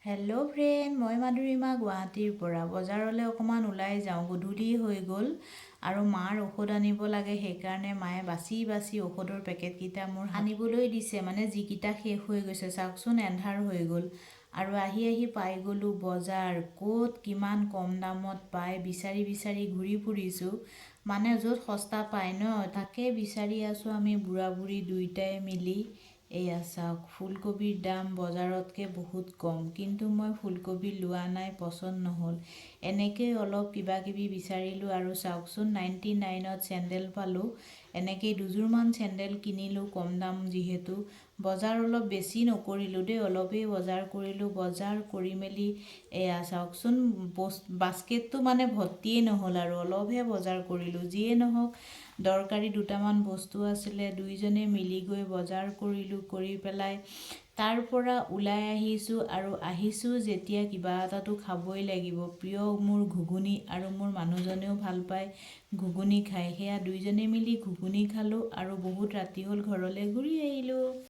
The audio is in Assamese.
হেল্ল' ফ্ৰেণ্ড, মই মাধুৰিমা গুৱাহাটীৰ পৰা। বজাৰলৈ অকণমান ওলাই যাওঁ, গধূলি হৈ গ'ল আৰু মাৰ ঔষধ আনিব লাগে। সেইকাৰণে মায়ে বাছি বাছি ঔষধৰ পেকেটকেইটা মোৰ আনিবলৈ দিছে, মানে যিকেইটা শেষ হৈ গৈছে। চাওকচোন, এন্ধাৰ হৈ গ'ল আৰু আহি পাই গ'লোঁ বজাৰ। ক'ত কিমান কম দামত পায় বিচাৰি বিচাৰি ঘূৰি ফুৰিছোঁ, মানে য'ত সস্তা পায় ন, তাকে বিচাৰি আছোঁ আমি বুঢ়া বুঢ়ী দুয়োটাই মিলি। এয়া চাওক, ফুলকবিৰ দাম বজাৰতকৈ বহুত কম, কিন্তু মই ফুলকবি লোৱা নাই, পচন্দ নহ'ল। এনেকেই অলপ কিবা কিবি বিচাৰিলোঁ আৰু চাওকচোন, 99ত চেণ্ডেল পালোঁ। এনেকেই দুযোৰমান চেণ্ডেল কিনিলোঁ, কম দাম যিহেতু। বজাৰ অলপ বেছি নকৰিলোঁ দেই, অলপেই বজাৰ কৰিলোঁ। বজাৰ কৰি মেলি এয়া চাওকচোন, বাস্কেটটো মানে ভৰ্তিয়েই নহ'ল আৰু অলপহে বজাৰ কৰিলোঁ। যিয়ে নহওক, দৰকাৰী দুটামান বস্তু আছিলে, দুইজনে মিলি গৈ বজাৰ কৰিলোঁ। কৰি পেলাই তাৰ পৰা ওলাই আহিছোঁ যেতিয়া কিবা এটাতো খাবই লাগিব। প্ৰিয় মোৰ ঘুগুনি, আৰু মোৰ মানুহজনেও ভাল পায় ঘুগুনি খাই। সেয়া দুইজনে মিলি ঘুগুনি খালোঁ আৰু বহুত ৰাতি হ'ল, ঘৰলৈ ঘূৰি আহিলোঁ।